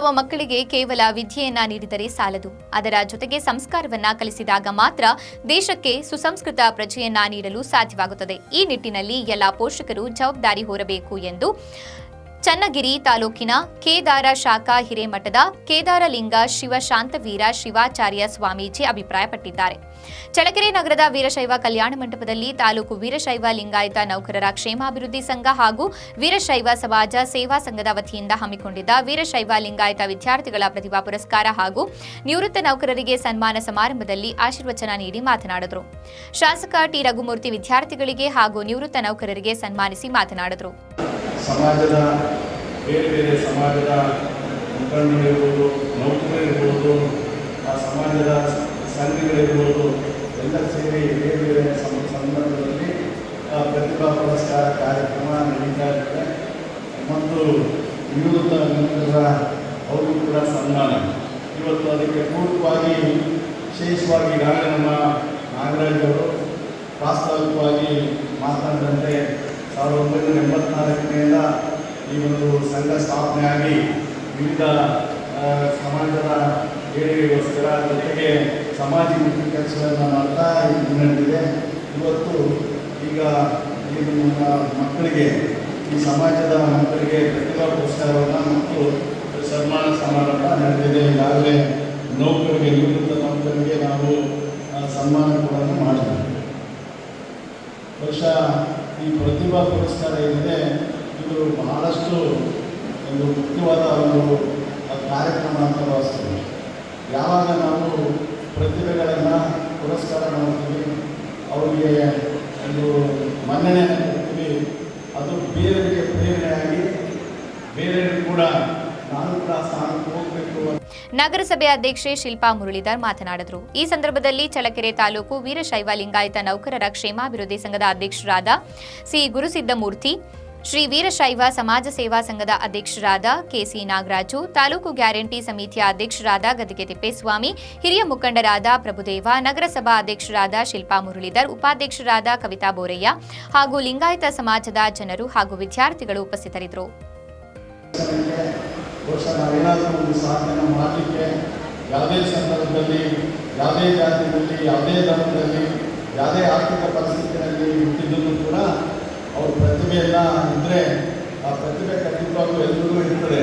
ನಮ್ಮ ಮಕ್ಕಳಿಗೆ ಕೇವಲ ವಿದ್ಯೆಯನ್ನ ನೀಡಿದರೆ ಸಾಲದು, ಅದರ ಜೊತೆಗೆ ಸಂಸ್ಕಾರವನ್ನ ಕಲಿಸಿದಾಗ ಮಾತ್ರ ದೇಶಕ್ಕೆ ಸುಸಂಸ್ಕೃತ ಪ್ರಜೆಯನ್ನ ನೀಡಲು ಸಾಧ್ಯವಾಗುತ್ತದೆ. ಈ ನಿಟ್ಟಿನಲ್ಲಿ ಎಲ್ಲ ಪೋಷಕರು ಜವಾಬ್ದಾರಿ ಹೊರಬೇಕು ಎಂದು ಚನ್ನಗಿರಿ ತಾಲೂಕಿನ ಕೇದಾರ ಶಾಖಾ ಹಿರೇಮಠದ ಕೇದಾರಲಿಂಗ ಶಿವಶಾಂತವೀರ ಶಿವಾಚಾರ್ಯ ಸ್ವಾಮೀಜಿ ಅಭಿಪ್ರಾಯಪಟ್ಟಿದ್ದಾರೆ. ಚಳ್ಳಕೆರೆ ನಗರದ ವೀರಶೈವ ಕಲ್ಯಾಣ ಮಂಟಪದಲ್ಲಿ ತಾಲೂಕು ವೀರಶೈವ ಲಿಂಗಾಯತ ನೌಕರರ ಕ್ಷೇಮಾಭಿವೃದ್ಧಿ ಸಂಘ ಹಾಗೂ ವೀರಶೈವ ಸಮಾಜ ಸೇವಾ ಸಂಘದ ವತಿಯಿಂದ ಹಮ್ಮಿಕೊಂಡಿದ್ದ ವೀರಶೈವ ಲಿಂಗಾಯತ ವಿದ್ಯಾರ್ಥಿಗಳ ಪ್ರತಿಭಾ ಪುರಸ್ಕಾರ ಹಾಗೂ ನಿವೃತ್ತ ನೌಕರರಿಗೆ ಸನ್ಮಾನ ಸಮಾರಂಭದಲ್ಲಿ ಆಶೀರ್ವಚನ ನೀಡಿ ಮಾತನಾಡಿದರು. ಶಾಸಕ ಟಿ ರಘುಮೂರ್ತಿ ವಿದ್ಯಾರ್ಥಿಗಳಿಗೆ ಹಾಗೂ ನಿವೃತ್ತ ನೌಕರರಿಗೆ ಸನ್ಮಾನಿಸಿ ಮಾತನಾಡಿದರು. ಸಮಾಜದ ಬೇರೆ ಸಮಾಜದ ಮುಖಂಡರಿರ್ಬೋದು, ನೌಕರರಿರ್ಬೋದು, ಆ ಸಮಾಜದ ಸಂಘಗಳಿರ್ಬೋದು, ಎಲ್ಲ ಸೇರಿ ಬೇರೆ ಸಂದರ್ಭದಲ್ಲಿ ಪ್ರತಿಭಾ ಪುರಸ್ಕಾರ ಕಾರ್ಯಕ್ರಮ ನಡೀತಾ ಇರುತ್ತೆ. ಮತ್ತು ನಿವೃತ್ತ ನೌಕರರ ಅವರು ಕೂಡ ಸನ್ಮಾನ. ಇವತ್ತು ಅದಕ್ಕೆ ಪೂರ್ವವಾಗಿ ವಿಶೇಷವಾಗಿ ಈಗಾಗಲೇ ನಮ್ಮ ನಾಗರಾಜ್ ಅವರು ಪ್ರಾಸ್ತಾವಿಕವಾಗಿ ಮಾತನಾಡಿದಂತೆ 1984ರಿಂದ ಈ ಒಂದು ಸಂಘ ಸ್ಥಾಪನೆಯಾಗಿ ವಿವಿಧ ಸಮಾಜದ ಏಳಿಗೆಗೋಸ್ಕರ ಜೊತೆಗೆ ಸಮಾಜಮುಖಿ ಕೆಲಸಗಳನ್ನು ಮಾಡ್ತಾ ಮುನ್ನಡೆದಿದೆ. ಇವತ್ತು ಈಗ ಇದು ನಮ್ಮ ಮಕ್ಕಳಿಗೆ, ಈ ಸಮಾಜದ ಮಕ್ಕಳಿಗೆ ಪ್ರತಿಭಾ ಪುರಸ್ಕಾರವನ್ನು ಮತ್ತು ಸನ್ಮಾನ ಸಮಾರಂಭ ನಡೆದಿದೆ. ಈಗಾಗಲೇ ನೌಕರರಿಗೆ, ನಿವೃತ್ತ ನೌಕರರಿಗೆ ನಾವು ಸನ್ಮಾನ ಕೂಡ ಮಾಡಿದ್ದೇವೆ. ಬಹುಶಃ ಈ ಪ್ರತಿಭಾ ಪುರಸ್ಕಾರ ಏನಿದೆ ಇದು ಬಹಳಷ್ಟು ಒಂದು ಮುಖ್ಯವಾದ ಒಂದು ಕಾರ್ಯಕ್ರಮ ಅಂತ ಭಾವಿಸ್ತೀವಿ. ಯಾವಾಗ ನಾವು ಪ್ರತಿಭೆಗಳನ್ನು ಪುರಸ್ಕಾರ ಮಾಡ್ತೀವಿ, ಅವರಿಗೆ ಒಂದು ಮನ್ನಣೆಯನ್ನು ಕೊಡ್ತೀವಿ, ಅದು ಬೇರೆಯವರಿಗೆ ಪ್ರೇರಣೆಯಾಗಿ ಬೇರೆಯವರು ಕೂಡ ನಾನು ಕೂಡ ಸ್ಥಾನಕ್ಕೆ ಹೋಗಬೇಕು. ನಗರಸಭೆ ಅಧ್ಯಕ್ಷೆ ಶಿಲ್ಪಾ ಮುರಳೀಧರ್ ಮಾತನಾಡಿದರು. ಈ ಸಂದರ್ಭದಲ್ಲಿ ಚಳ್ಳಕೆರೆ ತಾಲೂಕು ವೀರಶೈವ ಲಿಂಗಾಯತ ನೌಕರರ ಕ್ಷೇಮಾಭಿವೃದ್ಧಿ ಸಂಘದ ಅಧ್ಯಕ್ಷರಾದ ಸಿ ಗುರುಸಿದ್ದಮೂರ್ತಿ, ಶ್ರೀ ವೀರಶೈವ ಸಮಾಜ ಸೇವಾ ಸಂಘದ ಅಧ್ಯಕ್ಷರಾದ ಕೆಸಿ ನಾಗರಾಜು, ತಾಲೂಕು ಗ್ಯಾರಂಟಿ ಸಮಿತಿಯ ಅಧ್ಯಕ್ಷರಾದ ಗದಿಗೆ ತಿಪ್ಪೇಸ್ವಾಮಿ, ಹಿರಿಯ ಮುಖಂಡರಾದ ಪ್ರಭುದೇವ, ನಗರಸಭಾ ಅಧ್ಯಕ್ಷರಾದ ಶಿಲ್ಪಾ ಮುರಳೀಧರ್, ಉಪಾಧ್ಯಕ್ಷರಾದ ಕವಿತಾ ಬೋರಯ್ಯ ಹಾಗೂ ಲಿಂಗಾಯತ ಸಮಾಜದ ಜನರು ಹಾಗೂ ವಿದ್ಯಾರ್ಥಿಗಳು ಉಪಸ್ಥಿತರಿದ್ದರು. ಬಹುಶಃ ನಾವೇನಾದರೂ ಒಂದು ಸಾಧನೆ ಮಾಡಲಿಕ್ಕೆ ಯಾವುದೇ ಸಂದರ್ಭದಲ್ಲಿ, ಯಾವುದೇ ಜಾತಿಯಲ್ಲಿ, ಯಾವುದೇ ಧರ್ಮದಲ್ಲಿ, ಯಾವುದೇ ಆರ್ಥಿಕ ಪರಿಸ್ಥಿತಿಯಲ್ಲಿ ಹುಟ್ಟಿದ್ದನ್ನು ಕೂಡ ಅವ್ರ ಪ್ರತಿಭೆಯನ್ನು ಇದ್ದರೆ ಆ ಪ್ರತಿಭೆ ಖಂಡಿತವಾಗೂ ಎಲ್ಲರಿಗೂ ಇರ್ತದೆ.